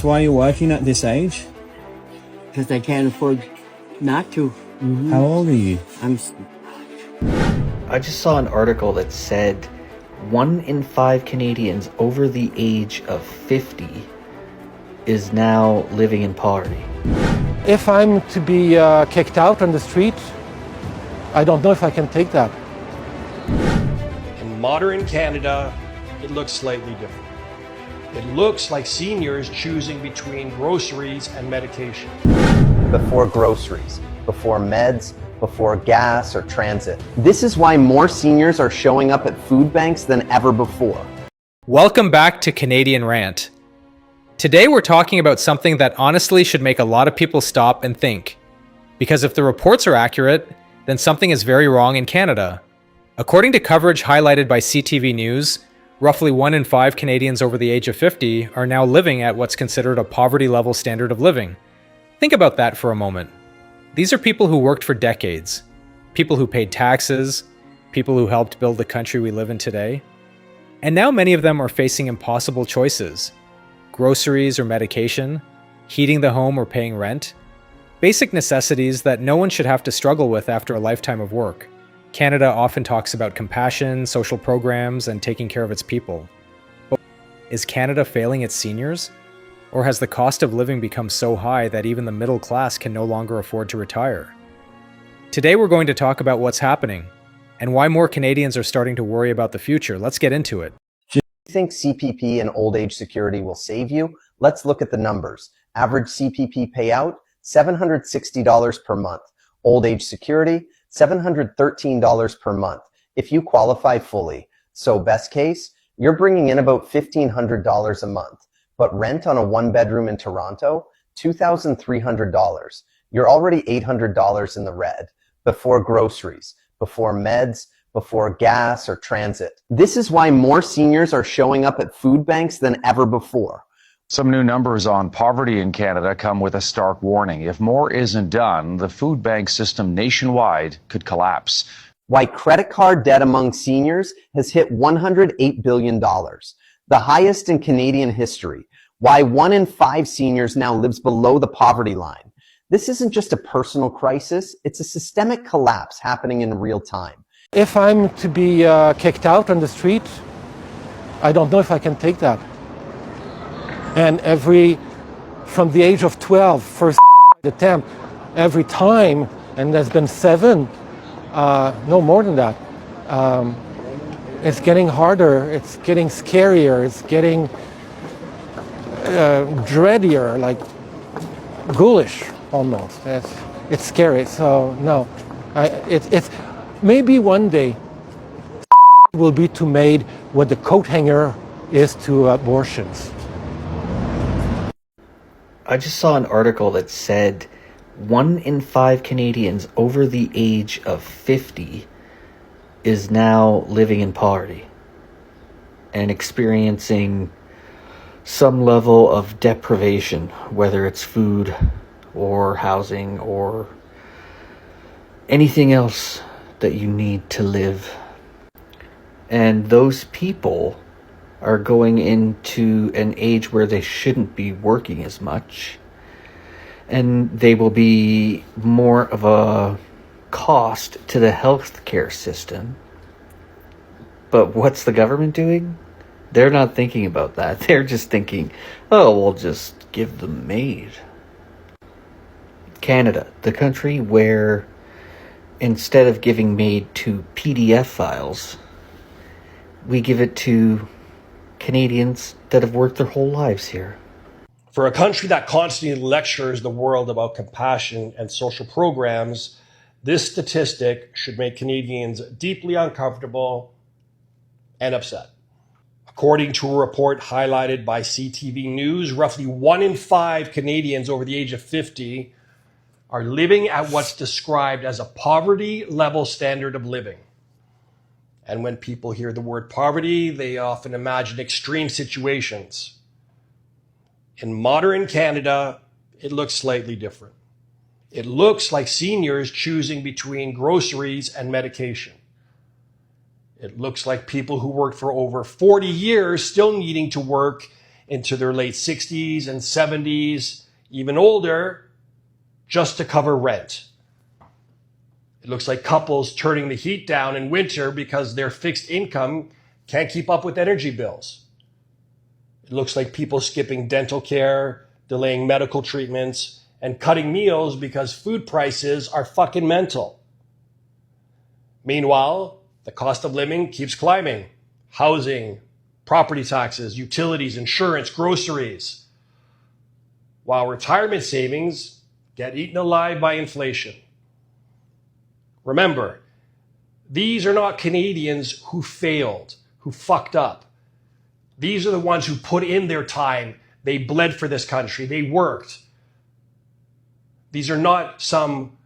why you're working at this age? Because I can't afford not to. How old are you? I just saw an article that said 1 in 5 Canadians over the age of 50 is now living in poverty. If I'm to be kicked out on the street, I don't know if I can take that. In modern Canada, it looks slightly different. It looks like seniors choosing between groceries and medication. Before groceries, before meds, before gas or transit. This is why more seniors are showing up at food banks than ever before. Welcome back to Canadian Rant. Today we're talking about something that honestly should make a lot of people stop and think. Because if the reports are accurate, then something is very wrong in Canada. According to coverage highlighted by CTV News, roughly 1 in 5 Canadians over the age of 50 are now living at what's considered a poverty-level standard of living. Think about that for a moment. These are people who worked for decades, people who paid taxes, people who helped build the country we live in today. And now many of them are facing impossible choices. Groceries or medication, heating the home or paying rent. Basic necessities that no one should have to struggle with after a lifetime of work. Canada often talks about compassion, social programs, and taking care of its people. But is Canada failing its seniors? Or has the cost of living become so high that even the middle class can no longer afford to retire? Today we're going to talk about what's happening, and why more Canadians are starting to worry about the future. Let's get into it. Do you think CPP and old age security will save you? Let's look at the numbers. Average CPP payout, $760 per month. Old age security, $713 per month if you qualify fully. So best case, you're bringing in about $1,500 a month. But rent on a 1-bedroom in Toronto, $2,300. You're already $800 in the red before groceries, before meds, before gas or transit. This is why more seniors are showing up at food banks than ever before. Some new numbers on poverty in Canada come with a stark warning. If more isn't done, the food bank system nationwide could collapse. Why credit card debt among seniors has hit $108 billion, the highest in Canadian history. Why 1 in 5 seniors now lives below the poverty line. This isn't just a personal crisis, it's a systemic collapse happening in real time. If I'm to be kicked out on the street, I don't know if I can take that. And from the age of 12, first attempt, every time, and there's been 7, no more than that. It's getting harder, it's getting scarier, it's getting dreadier, like ghoulish almost. It's scary, so no. It's maybe one day will be to made what the coat hanger is to abortions. I just saw an article that said 1 in 5 Canadians over the age of 50 is now living in poverty and experiencing some level of deprivation, whether it's food or housing or anything else that you need to live. And those people are going into an age where they shouldn't be working as much, and they will be more of a cost to the healthcare system. But what's the government doing? They're not thinking about that. They're just thinking, oh, we'll just give them MAID. Canada, the country where instead of giving MAID to PDF files, we give it to Canadians that have worked their whole lives here. For a country that constantly lectures the world about compassion and social programs, this statistic should make Canadians deeply uncomfortable and upset. According to a report highlighted by CTV News, roughly 1 in 5 Canadians over the age of 50 are living at what's described as a poverty-level standard of living. And when people hear the word poverty, they often imagine extreme situations. In modern Canada, it looks slightly different. It looks like seniors choosing between groceries and medication. It looks like people who worked for over 40 years still needing to work into their late 60s and 70s, even older, just to cover rent. It looks like couples turning the heat down in winter because their fixed income can't keep up with energy bills. It looks like people skipping dental care, delaying medical treatments, and cutting meals because food prices are fucking mental. Meanwhile, the cost of living keeps climbing. Housing, property taxes, utilities, insurance, groceries. While retirement savings get eaten alive by inflation. Remember, these are not Canadians who failed, who fucked up. These are the ones who put in their time. They bled for this country. They worked. These are not some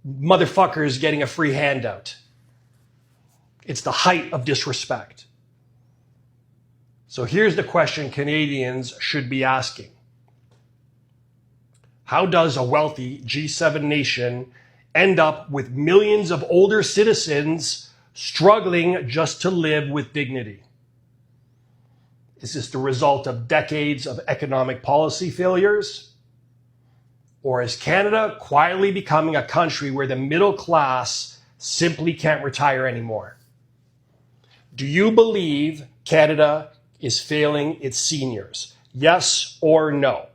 motherfuckers getting a free handout. It's the height of disrespect. So here's the question Canadians should be asking. How does a wealthy G7 nation end up with millions of older citizens struggling just to live with dignity? Is this the result of decades of economic policy failures? Or is Canada quietly becoming a country where the middle class simply can't retire anymore? Do you believe Canada is failing its seniors? Yes or no?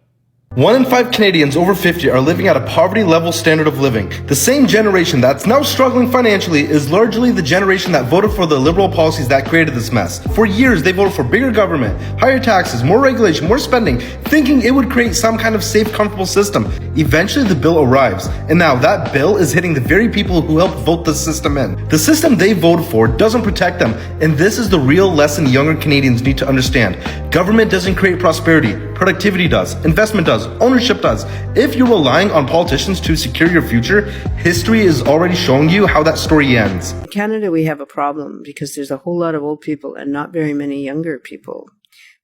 1 in 5 Canadians over 50 are living at a poverty-level standard of living. The same generation that's now struggling financially is largely the generation that voted for the liberal policies that created this mess. For years, they voted for bigger government, higher taxes, more regulation, more spending, thinking it would create some kind of safe, comfortable system. Eventually, the bill arrives, and now that bill is hitting the very people who helped vote the system in. The system they voted for doesn't protect them, and this is the real lesson younger Canadians need to understand. Government doesn't create prosperity. Productivity does. Investment does. Ownership does. If you're relying on politicians to secure your future, history is already showing you how that story ends. In Canada, we have a problem because there's a whole lot of old people and not very many younger people.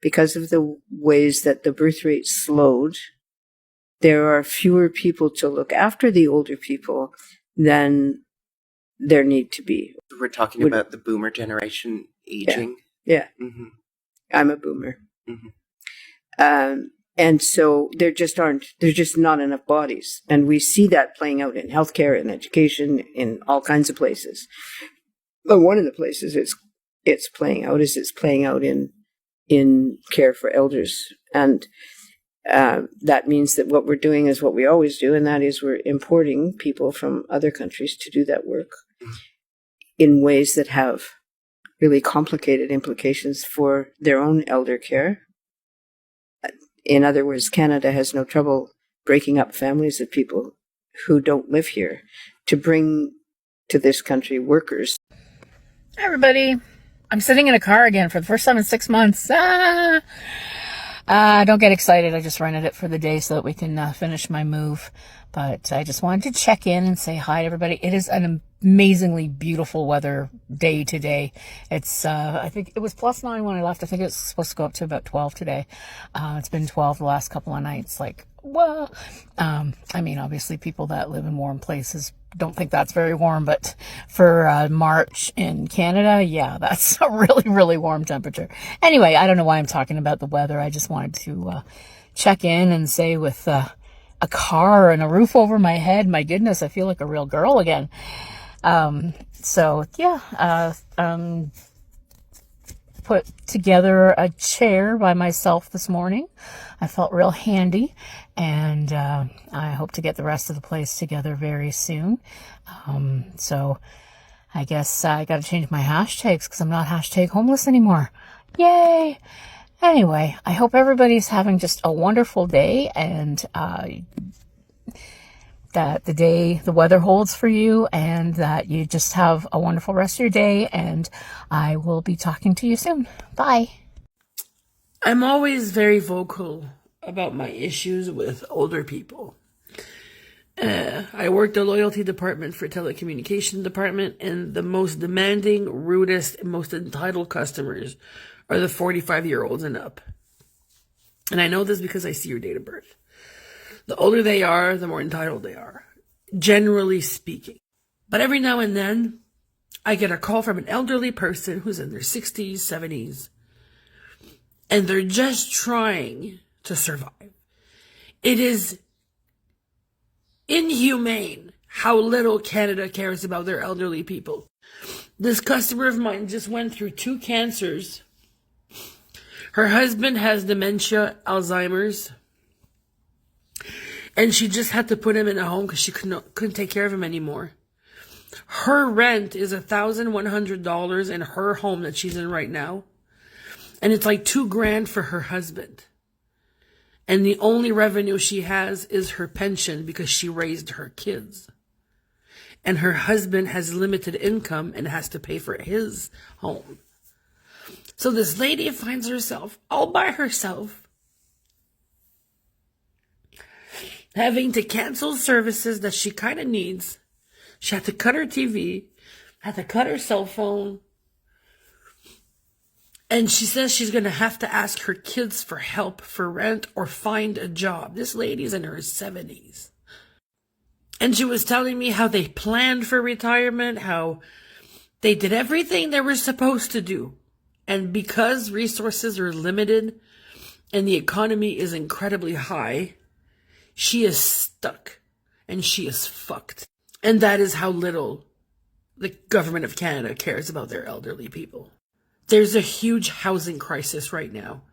Because of the ways that the birth rate slowed, there are fewer people to look after the older people than there need to be. We're talking about the boomer generation aging. Yeah. Mm-hmm. I'm a boomer. Mm-hmm. And so there's just not enough bodies. And we see that playing out in healthcare and education in all kinds of places. But one of the places it's playing out in care for elders. And that means that what we're doing is what we always do, and that is we're importing people from other countries to do that work in ways that have really complicated implications for their own elder care. In other words, Canada has no trouble breaking up families of people who don't live here to bring to this country workers. Hi, everybody. I'm sitting in a car again for the first time in 6 months. Don't get excited. I just rented it for the day so that we can finish my move. But I just wanted to check in and say hi to everybody. It is an amazingly beautiful weather day today. It's, I think it was +9 when I left. I think it's supposed to go up to about 12 today. It's been 12 the last couple of nights. Like, well, I mean, obviously people that live in warm places don't think that's very warm, but for March in Canada, yeah, that's a really, really warm temperature. Anyway, I don't know why I'm talking about the weather. I just wanted to check in and say with a car and a roof over my head, my goodness, I feel like a real girl again. So yeah, put together a chair by myself this morning. I felt real handy, and I hope to get the rest of the place together very soon. So I guess I got to change my hashtags because I'm not #homeless anymore. Yay! Anyway, I hope everybody's having just a wonderful day, and that the weather holds for you, and that you just have a wonderful rest of your day, and I will be talking to you soon. Bye. I'm always very vocal about my issues with older people. I work the loyalty department for telecommunication department, and the most demanding, rudest, and most entitled customers are the 45-year-olds and up. And I know this because I see your date of birth. The older they are, the more entitled they are, generally speaking. But every now and then, I get a call from an elderly person who's in their 60s, 70s, and they're just trying to survive. It is inhumane how little Canada cares about their elderly people. This customer of mine just went through 2 cancers. Her husband has dementia, Alzheimer's, and she just had to put him in a home because she couldn't take care of him anymore. Her rent is $1,100 in her home that she's in right now, and it's like $2,000 for her husband. And the only revenue she has is her pension because she raised her kids. And her husband has limited income and has to pay for his home. So this lady finds herself all by herself, having to cancel services that she kind of needs. She had to cut her TV, had to cut her cell phone. And she says she's going to have to ask her kids for help for rent or find a job. This lady's in her 70s. And she was telling me how they planned for retirement, how they did everything they were supposed to do. And because resources are limited and the economy is incredibly high, she is stuck and she is fucked. And that is how little the government of Canada cares about their elderly people. There's a huge housing crisis right now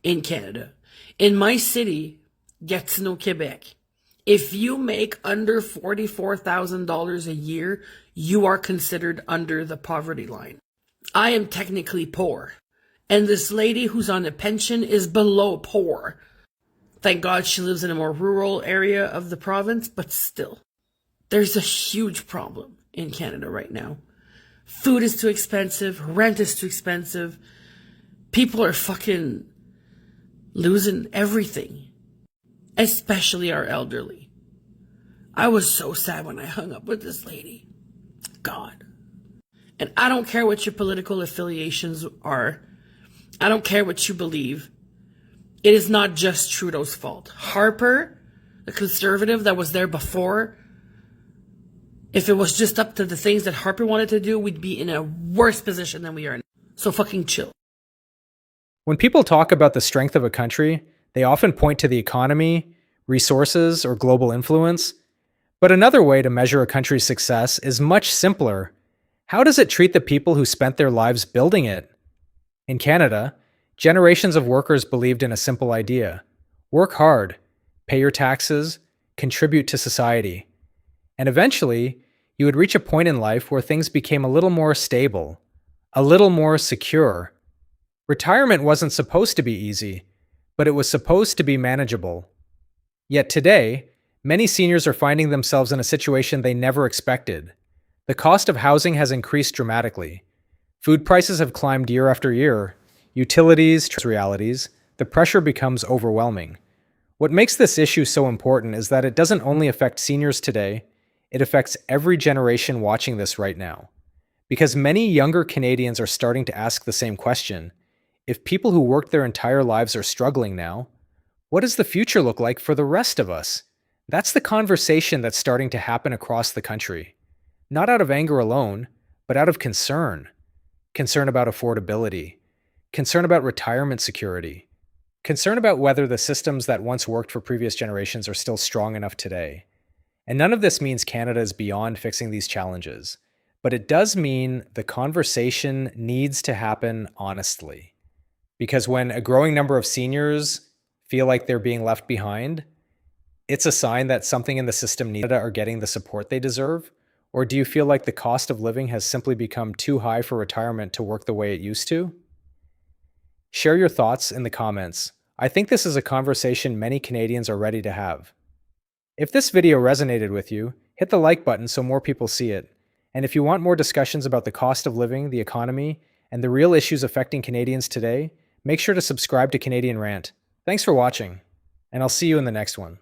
in Canada. In my city, Gatineau, Quebec, if you make under $44,000 a year, you are considered under the poverty line. I am technically poor, and this lady who's on a pension is below poor. Thank God she lives in a more rural area of the province, but still. There's a huge problem in Canada right now. Food is too expensive. Rent is too expensive. People are fucking losing everything, especially our elderly. I was so sad when I hung up with this lady. God. And I don't care what your political affiliations are. I don't care what you believe. It is not just Trudeau's fault. Harper, the conservative that was there before, if it was just up to the things that Harper wanted to do, we'd be in a worse position than we are now. So fucking chill. When people talk about the strength of a country, they often point to the economy, resources, or global influence. But another way to measure a country's success is much simpler. How does it treat the people who spent their lives building it? In Canada, generations of workers believed in a simple idea. Work hard, pay your taxes, contribute to society. And eventually, you would reach a point in life where things became a little more stable, a little more secure. Retirement wasn't supposed to be easy, but it was supposed to be manageable. Yet today, many seniors are finding themselves in a situation they never expected. The cost of housing has increased dramatically. Food prices have climbed year after year. Utilities, realities, the pressure becomes overwhelming. What makes this issue so important is that it doesn't only affect seniors today, it affects every generation watching this right now. Because many younger Canadians are starting to ask the same question. If people who worked their entire lives are struggling now, what does the future look like for the rest of us? That's the conversation that's starting to happen across the country. Not out of anger alone, but out of concern. Concern about affordability. Concern about retirement security. Concern about whether the systems that once worked for previous generations are still strong enough today. And none of this means Canada is beyond fixing these challenges, but it does mean the conversation needs to happen honestly. Because when a growing number of seniors feel like they're being left behind, it's a sign that something in the system are getting the support they deserve? Or do you feel like the cost of living has simply become too high for retirement to work the way it used to? Share your thoughts in the comments. I think this is a conversation many Canadians are ready to have. If this video resonated with you, hit the like button so more people see it. And if you want more discussions about the cost of living, the economy, and the real issues affecting Canadians today, make sure to subscribe to Canadian Rant. Thanks for watching, and I'll see you in the next one.